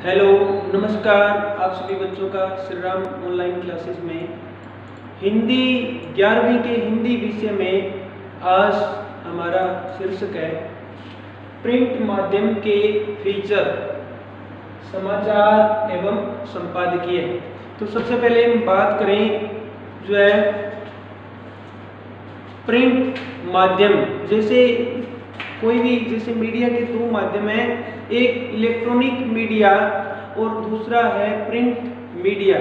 Hello, नमस्कार। आप सभी बच्चों का श्री राम ऑनलाइन क्लासेस में हिंदी 11वीं के हिंदी विषय में आज हमारा शीर्षक है प्रिंट माध्यम के फीचर, समाचार एवं संपादकीय। तो सबसे पहले हम बात करें जो है प्रिंट माध्यम। जैसे कोई भी जैसे मीडिया के दो माध्यम है, एक इलेक्ट्रॉनिक मीडिया और दूसरा है प्रिंट मीडिया।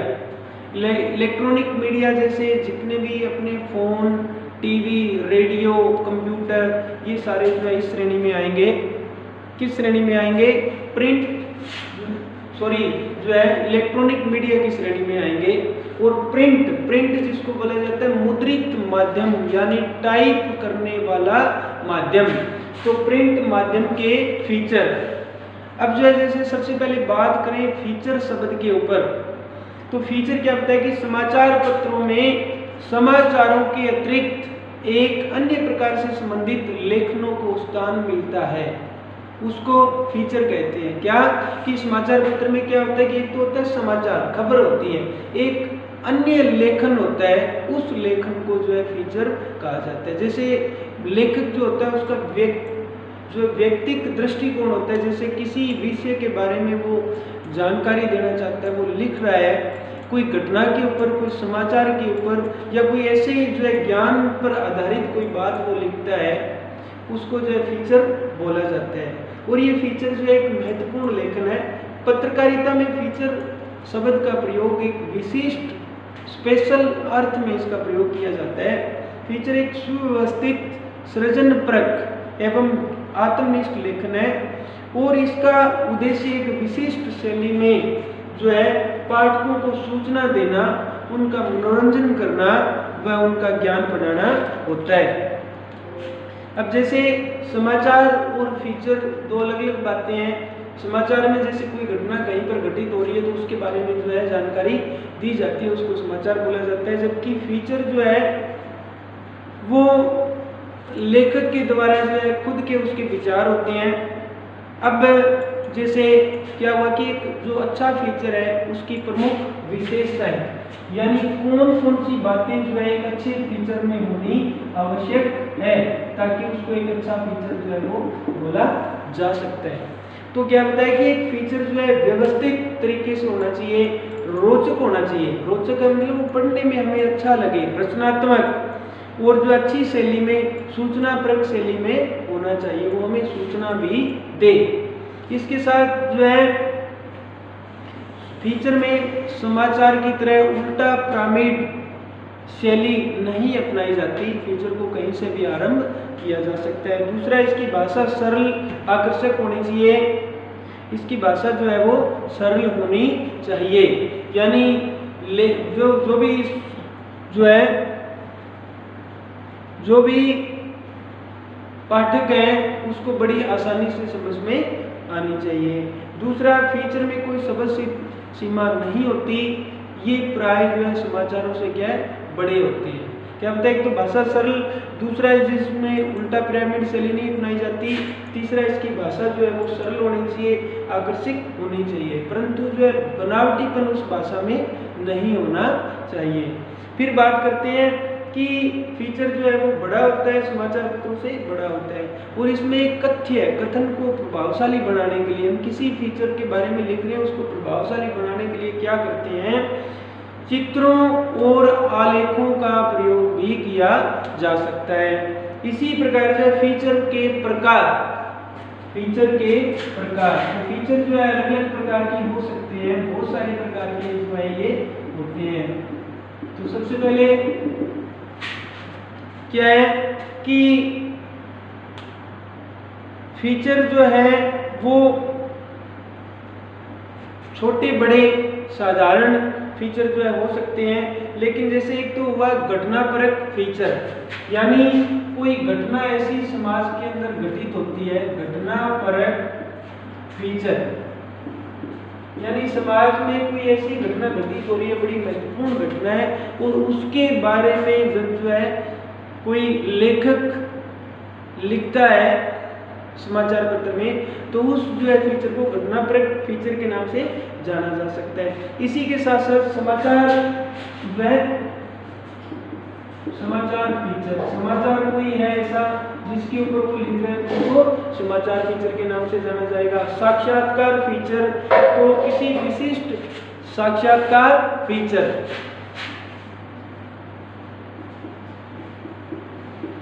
इलेक्ट्रॉनिक मीडिया जैसे जितने भी अपने फोन, टीवी, रेडियो, कंप्यूटर, ये सारे जो है इस श्रेणी में आएंगे। किस श्रेणी में आएंगे? जो है इलेक्ट्रॉनिक मीडिया की श्रेणी में आएंगे। और प्रिंट जिसको बोला जाता है मुद्रित माध्यम, यानी टाइप करने वाला माध्यम। तो प्रिंट माध्यम के फीचर। अब जो है जैसे सबसे पहले बात करें फीचर शब्द के ऊपर, तो फीचर क्या होता है कि समाचार पत्रों में समाचारों के अतिरिक्त एक अन्य प्रकार से संबंधित लेखनों को स्थान मिलता है, उसको फीचर कहते हैं। क्या कि समाचार पत्र में क्या होता है कि एक तो होता है समाचार, खबर होती है, एक अन्य लेखन होता है, उस लेखन को जो है फीचर कहा जाता है। जैसे लेखक जो होता है उसका जो व्यक्तिगत दृष्टिकोण होता है, जैसे किसी विषय के बारे में वो जानकारी देना चाहता है, वो लिख रहा है कोई घटना के ऊपर, कोई समाचार के ऊपर, या कोई ऐसे ही जो है ज्ञान पर आधारित कोई बात वो लिखता है, उसको जो है फीचर बोला जाता है। और ये फीचर जो है एक महत्वपूर्ण लेखन है। पत्रकारिता में फीचर शब्द का प्रयोग एक विशिष्ट स्पेशल अर्थ में इसका प्रयोग किया जाता है। फीचर एक सुव्यवस्थित, सृजनपरक एवं आत्मनिष्ठ लेखन है और इसका उद्देश्य एक विशिष्ट शैली में जो है पाठकों को सूचना देना, उनका मनोरंजन करना व उनका ज्ञान बढ़ाना होता है। अब जैसे समाचार और फीचर दो अलग अलग बातें हैं। समाचार में जैसे कोई घटना कहीं पर घटित हो रही है तो उसके बारे में जो है जानकारी दी जाती है, उसको समाचार बोला जाता है। जबकि फीचर जो है वो लेखक के द्वारा जो है खुद के उसके विचार होते हैं। अब जैसे क्या हुआ कि एक जो अच्छा फीचर है उसकी प्रमुख विशेषताएं, यानी कौन कौन सी बातें जो है एक अच्छे फीचर में होनी आवश्यक है ताकि उसको एक अच्छा फीचर जो है वो बोला जा सकता है। तो क्या होता है कि एक फीचर जो है व्यवस्थित तरीके से होना चाहिए, रोचक होना चाहिए। रोचक मतलब वो पढ़ने में हमें अच्छा लगे, रचनात्मक, और जो अच्छी शैली में, सूचनापरक शैली में होना चाहिए, वो हमें सूचना भी दे। इसके साथ जो है फीचर में समाचार की तरह उल्टा पिरामिड शैली नहीं अपनाई जाती, फीचर को कहीं से भी आरंभ किया जा सकता है। दूसरा, इसकी भाषा सरल, आकर्षक होनी चाहिए। इसकी भाषा जो है वो सरल होनी चाहिए, यानी जो भी पाठक है उसको बड़ी आसानी से समझ में आनी चाहिए। दूसरा, फीचर में कोई शब्द सीमा नहीं होती, ये प्राय जो है समाचारों से क्या है बड़े होते हैं। क्या बताए? एक तो भाषा सरल, दूसरा जिसमें उल्टा पिरामिड शैली नहीं अपनाई जाती, तीसरा इसकी भाषा जो है वो सरल होनी चाहिए, आकर्षक होनी चाहिए, परंतु जो है बनावटीपन उस भाषा में नहीं होना चाहिए। फिर बात करते हैं कि फीचर जो है वो बड़ा होता है, समाचार पत्रों से बड़ा होता है, और इसमें एक कथ्य है, कथन को प्रभावशाली बनाने के लिए हम किसी फीचर के बारे में लिख रहे हैं, उसको प्रभावशाली बनाने के लिए क्या करते हैं, चित्रों और आलेखों का प्रयोग भी किया जा सकता है। इसी प्रकार से फीचर के प्रकार, तो फीचर जो है अलग अलग प्रकार के हो सकते हैं, बहुत सारे प्रकार के जो है ये होते हैं। तो सबसे पहले क्या है कि फीचर जो है वो छोटे बड़े साधारण फीचर जो है हो सकते हैं, लेकिन जैसे एक तो हुआ घटनापरक फीचर, यानी कोई घटना ऐसी समाज के अंदर घटित होती है, घटनापरक फीचर, यानी समाज में कोई ऐसी घटना घटित हो रही है, बड़ी महत्वपूर्ण घटना है, और उसके बारे में जो है कोई लेखक लिखता है, समाचार पत्र में, तो उस जो है फीचर को घटनापरक फीचर के नाम से जाना जा सकता है। इसी के साथ साथ समाचार फीचर, समाचार कोई है ऐसा जिसके ऊपर वो लिख रहे हैं उसको समाचार फीचर के नाम से जाना जाएगा। साक्षात्कार फीचर, तो किसी विशिष्ट साक्षात्कार फीचर,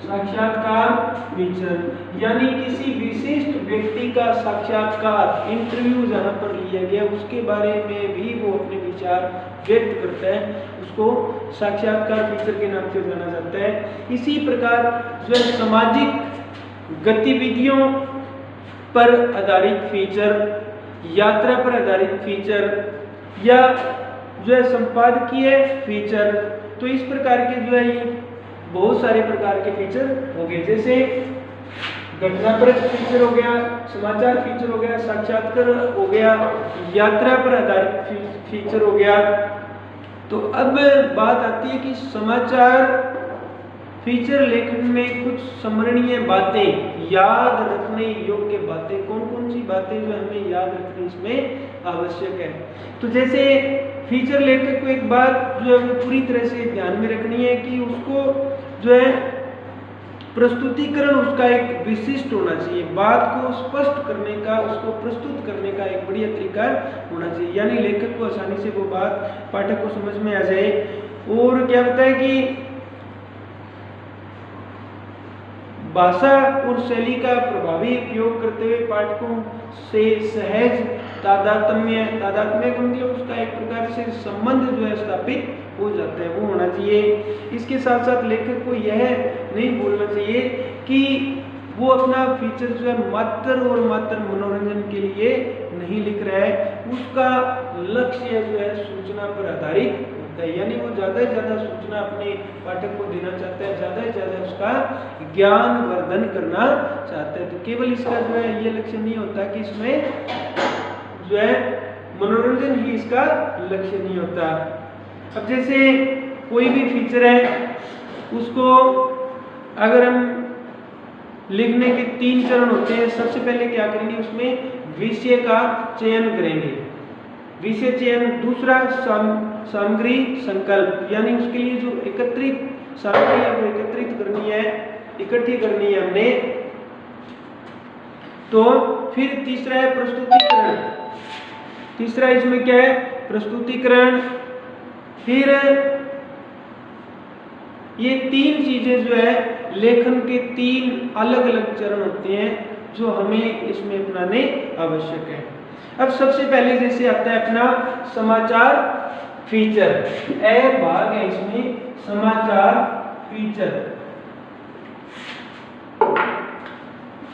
साक्षात्कार फीचर यानी किसी विशिष्ट व्यक्ति का साक्षात्कार, इंटरव्यू जहां पर लिया गया उसके बारे में भी वो अपने विचार व्यक्त करता है, उसको साक्षात्कार फीचर के नाम से जाना जाता है। इसी प्रकार जो है सामाजिक गतिविधियों पर आधारित फीचर, यात्रा पर आधारित फीचर या जो है संपादकीय फीचर, तो इस प्रकार के जो है बहुत सारे प्रकार के फीचर हो गए, जैसे घटनापरक फीचर हो गया, समाचार फीचर हो गया, साक्षात्कार हो गया, यात्रा पर आधारित फीचर हो गया। तो अब बात आती है कि समाचार फीचर लेखन में कुछ स्मरणीय बातें, याद रखने योग्य बातें, कौन कौन सी बातें जो हमें याद रखनी इसमें आवश्यक है। तो जैसे फीचर लेखक को एक बात जो है वो पूरी तरह से ध्यान में रखनी है कि उसको जो है प्रस्तुतिकरण उसका एक विशिष्ट होना चाहिए, बात को स्पष्ट करने का, उसको प्रस्तुत करने का एक बढ़िया तरीका होना चाहिए, यानी लेखक को आसानी से वो बात पाठक को समझ में आ जाए। और क्या होता है कि भाषा और शैली का प्रभावी उपयोग करते हुए पाठकों से सहज तादात्म्य का मतलब उसका एक प्रकार से संबंध जो है स्थापित हो जाता है, वो होना चाहिए। इसके साथ साथ लेखक को यह नहीं भूलना चाहिए कि वो अपना फीचर जो है मात्र और मात्र मनोरंजन के लिए नहीं लिख रहा है, उसका लक्ष्य जो है सूचना पर आधारित होता है, यानी वो ज़्यादा से ज़्यादा सूचना अपने पाठक को देना चाहता है, ज़्यादा से ज़्यादा उसका ज्ञान वर्धन करना चाहता है। तो केवल इसका जो है ये लक्ष्य नहीं होता कि इसमें जो है मनोरंजन ही इसका लक्ष्य नहीं होता। अब जैसे कोई भी फीचर है उसको अगर हम लिखने के 3 चरण होते हैं, सबसे पहले क्या करेंगे, उसमें विषय का चयन करेंगे, विषय चयन, दूसरा सामग्री संकल्प, यानी उसके लिए जो एकत्रित सामग्री है वो एकत्रित करनी है, इकट्ठी करनी है हमने। तो फिर तीसरा है प्रस्तुतिकरण, तीसरा इसमें क्या है प्रस्तुतिकरण। फिर ये 3 चीजें जो है लेखन के 3 अलग अलग चरण होते हैं जो हमें इसमें अपनाने आवश्यक है। अब सबसे पहले जैसे आता है अपना समाचार फीचर, ए भाग है इसमें समाचार फीचर।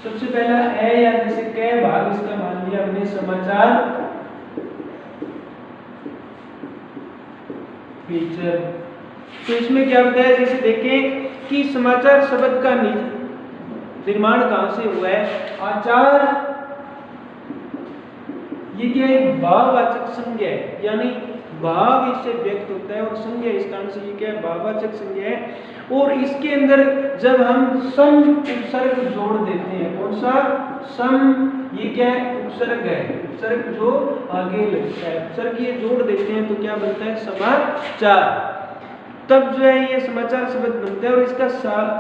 सबसे पहला ए या जैसे कै भाग इसका मान लिया हमने समाचार फीचर। तो इसमें क्या बताया, जैसे देखें कि समाचार शब्द का निर्माण कहां से हुआ है, आचार, ये क्या है भाववाचक संज्ञा है, यानी भाव इससे व्यक्त होता है और संज्ञा इस कारण से ये क्या है भाववाचक संज्ञा है। और इसके अंदर जब हम सम उपसर्ग जोड़ देते हैं, कौन सा सम, ये क्या है उपसर्ग है, उपसर्ग जो आगे लगता है, उपसर्ग ये जोड़ देते हैं तो क्या बनता है समाचार। तब जो है ये समाचार शब्द बनता है और इसका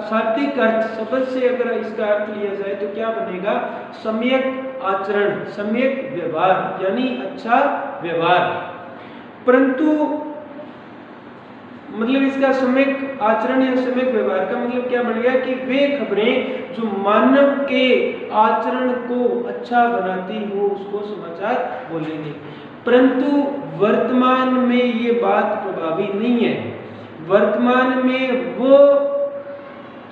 शाब्दिक अर्थ शब्द से अगर इसका अर्थ लिया जाए तो क्या बनेगा, सम्यक आचरण, सम्यक व्यवहार, यानी अच्छा व्यवहार। परंतु मतलब इसका सम्यक आचरण या सम्यक व्यवहार का मतलब क्या बन गया कि वे खबरें जो मानव के आचरण को अच्छा बनाती हो उसको समाचार बोलेंगे। परंतु वर्तमान में ये बात प्रभावी नहीं है, वर्तमान में वो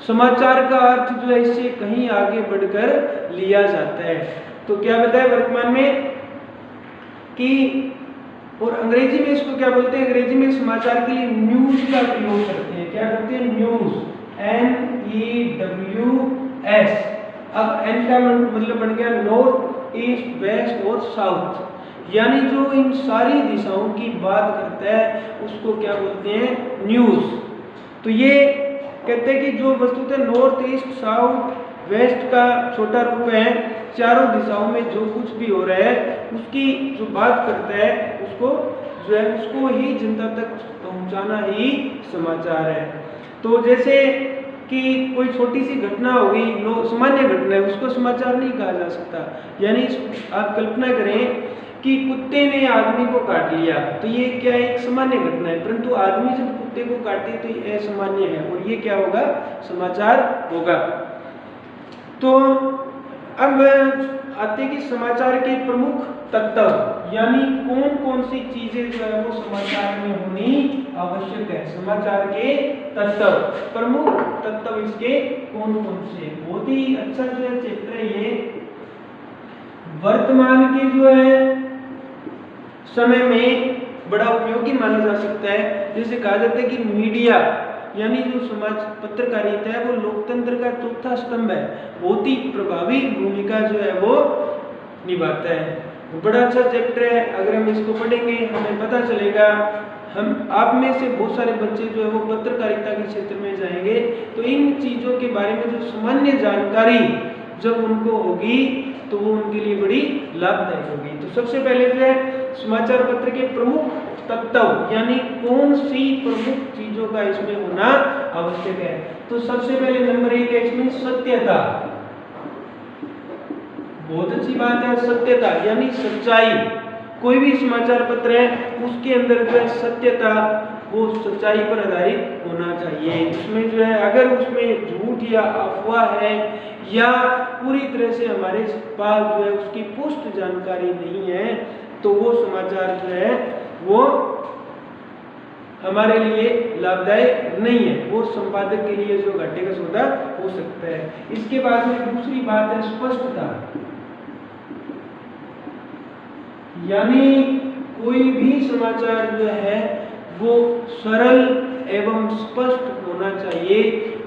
समाचार का अर्थ जो है इससे कहीं आगे बढ़कर लिया जाता है। तो क्या बताया वर्तमान में कि, और अंग्रेजी में इसको क्या बोलते हैं, अंग्रेजी में समाचार के लिए न्यूज का प्रयोग करते हैं, क्या करते हैं न्यूज, NEWS। अब N का मतलब बन गया नॉर्थ, ईस्ट, वेस्ट और साउथ, यानी जो इन सारी दिशाओं की बात करता है उसको क्या बोलते हैं न्यूज। तो ये कहते हैं कि जो वस्तुतः नॉर्थ, ईस्ट, साउथ, वेस्ट का छोटा रूप है, चारों दिशाओं में जो कुछ भी हो रहा है उसकी जो बात करता है उसको जो है उसको ही जनता तक पहुंचाना ही समाचार है। तो जैसे कि कोई छोटी सी घटना होगी, सामान्य घटना है, उसको समाचार नहीं कहा जा सकता। यानी आप कल्पना करें कि कुत्ते ने आदमी को काट लिया, तो ये क्या एक सामान्य घटना है, परंतु आदमी जब कुत्ते को काटे तो ये असामान्य है और ये क्या होगा, समाचार होगा। तो अब आते कि समाचार के प्रमुख तत्व, यानी कौन कौन सी चीजें जो है वो समाचार में होनी आवश्यक है। समाचार के तत्व, प्रमुख तत्व इसके कौन कौन से, बहुत ही अच्छा जो है चैप्टर है ये। वर्तमान के जो है समय में बड़ा उपयोगी माना जा सकता है। जैसे कहा जाता है कि मीडिया यानी जो समाज पत्रकारिता है वो लोकतंत्र का चौथा स्तंभ है, बहुत ही प्रभावी भूमिका जो है वो निभाता है। बड़ा अच्छा चैप्टर है, अगर हम इसको पढ़ेंगे हमें पता चलेगा। हम आप में से बहुत सारे बच्चे जो है वो पत्रकारिता के क्षेत्र में जाएंगे तो इन चीज़ों के बारे में जो सामान्य जानकारी जब उनको होगी तो वो उनके लिए बड़ी लाभदायक होगी। तो सबसे पहले जो है समाचार पत्र के प्रमुख तत्व, यानी कौन सी प्रमुख चीजों का इसमें होना आवश्यक है। तो सबसे पहले नंबर 1 है इसमें सत्यता। बहुत अच्छी बात है सत्यता, यानी सच्चाई। कोई भी समाचार पत्र है उसके अंदर जो है सत्यता, वो सच्चाई पर आधारित होना चाहिए। उसमें जो है अगर उसमें झूठ या अफवाह है या पूरी तरह से हमारे पास जो है उसकी पुष्ट जानकारी नहीं है तो वो समाचार जो है वो हमारे लिए लाभदायक नहीं है, वो संपादक के लिए जो घाटे का सौदा हो सकता है। इसके बाद में दूसरी बात है स्पष्टता, यानी कोई भी समाचार जो है वो सरल एवं स्पष्ट होना चाहिए।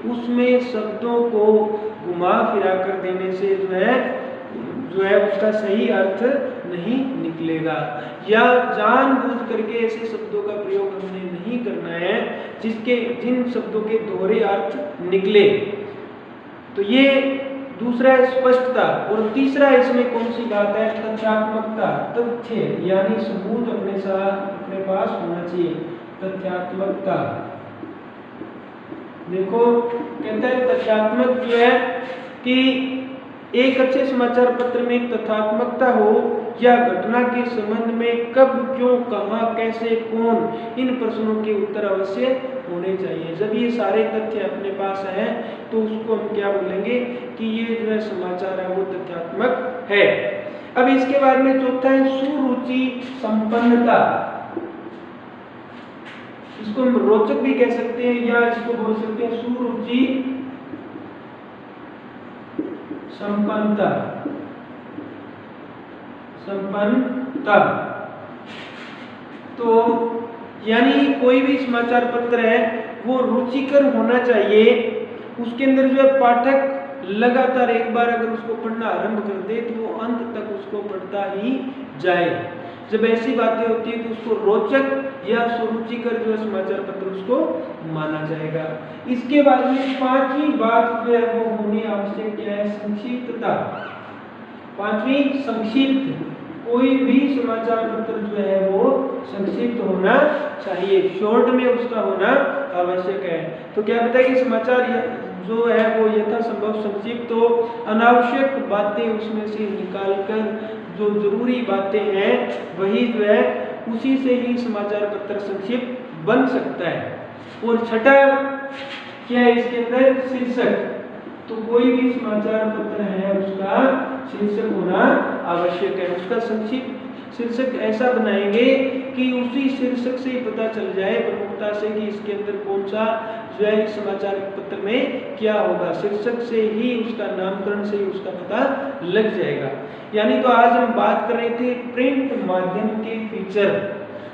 उसमें शब्दों को घुमा फिरा कर देने से जो है उसका सही अर्थ नहीं निकलेगा, या जानबूझ करके ऐसे शब्दों का प्रयोग हमने नहीं करना है जिन शब्दों के दोहरे अर्थ निकले। तो ये दूसरा है स्पष्टता। और तीसरा इसमें कौन सी बात है, तथ्यात्मकता। तथ्य यानी सबूत अपने पास होना चाहिए, तथ्यात्मकता। देखो कहता है तथ्यात्मक जो है कि एक अच्छे समाचार पत्र में तथ्यात्मकता हो या घटना के संबंध में कब, क्यों, कहां, कैसे, कौन, इन प्रश्नों के उत्तर अवश्य होने चाहिए। जब ये सारे तथ्य अपने पास हैं तो उसको हम क्या बोलेंगे कि ये जो है समाचार है वो तथ्यात्मक है। अब इसके बाद में चौथा है सुरुचि संपन्नता। इसको हम रोचक भी कह सकते हैं या इसको बोल सकते हैं सुरुचि संपन्नता। तो यानी कोई भी समाचार पत्र है वो रुचिकर होना चाहिए। उसके अंदर जो है पाठक लगातार एक बार अगर उसको पढ़ना आरंभ कर दे तो वो अंत तक उसको पढ़ता ही जाए। जब ऐसी बातें होती है तो उसको रोचक या सुरुचिकर जो है समाचार पत्र उसको माना जाएगा। इसके बाद में पांचवी बात जो है वो होनी आवश्यक क्या है, संक्षिप्तता। पांचवी संक्षिप्त। कोई भी समाचार पत्र जो है वो संक्षिप्त होना चाहिए, शॉर्ट में उसका होना आवश्यक है। तो क्या बताइए समाचार जो है वो यथासंभव संक्षिप्त हो, अनावश्यक बातें उसमें से निकालकर जो जरूरी बातें हैं वही जो है उसी से ही समाचार पत्र संक्षिप्त बन सकता है। और छठा क्या है इसके अंदर, शीर्षक। तो कोई भी समाचार पत्र है उसका शीर्षक होना आवश्यक है। उसका संक्षिप्त शीर्षक ऐसा बनाएंगे कि उसी शीर्षक से ही पता चल जाए प्रमुखता से कि इसके अंदर कौन सा जो है समाचार पत्र में क्या होगा। शीर्षक से ही उसका नामकरण से ही उसका पता लग जाएगा। यानी तो आज हम बात कर रहे थे प्रिंट माध्यम के फीचर।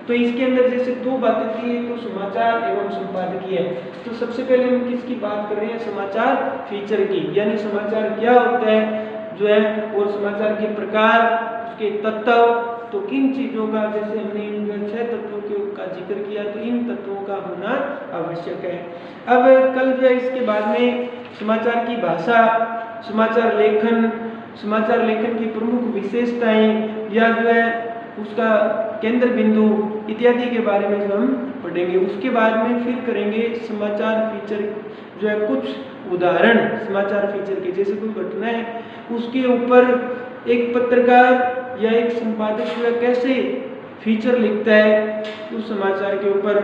तो इसके अंदर जैसे दो बातें थी, तो समाचार एवं संपादकीय। तो सबसे पहले हम किसकी बात कर रहे हैं, समाचार फीचर की। यानी समाचार क्या होता है, जो है, और समाचार के प्रकार, उसके तत्व, तो किन चीज़ों का, जैसे हमने इन 6 तत्वों का जिक्र किया, तो इन तत्वों का होना आवश्यक है। अब कल जो है इसके बाद में समाचार की भाषा, समाचार लेखन की प्रमुख विशेषताएं या जो है उसका केंद्र बिंदु इत्यादि के बारे में जो हम पढ़ेंगे। उसके बाद में फिर करेंगे समाचार फीचर, जो है कुछ उदाहरण समाचार फीचर के, जैसे कोई घटना है उसके ऊपर एक पत्रकार या एक संपादक जो है कैसे फीचर लिखता है, उस समाचार के ऊपर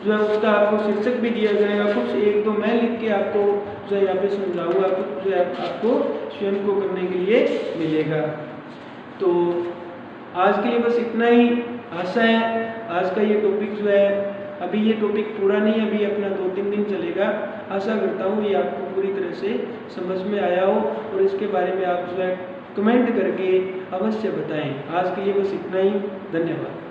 जो है उसका आपको शीर्षक भी दिया जाएगा। कुछ 1-2 मैं लिख के आपको जो है यहाँ पे समझाऊंगा, कुछ जो है आपको स्वयं को करने के लिए मिलेगा। तो आज के लिए बस इतना ही। आशा है आज का ये टॉपिक जो है, अभी ये टॉपिक पूरा नहीं, अभी अपना 2-3 दिन चलेगा। आशा करता हूँ ये आपको पूरी तरह से समझ में आया हो और इसके बारे में आप जो है कमेंट करके अवश्य बताएं। आज के लिए बस इतना ही। धन्यवाद।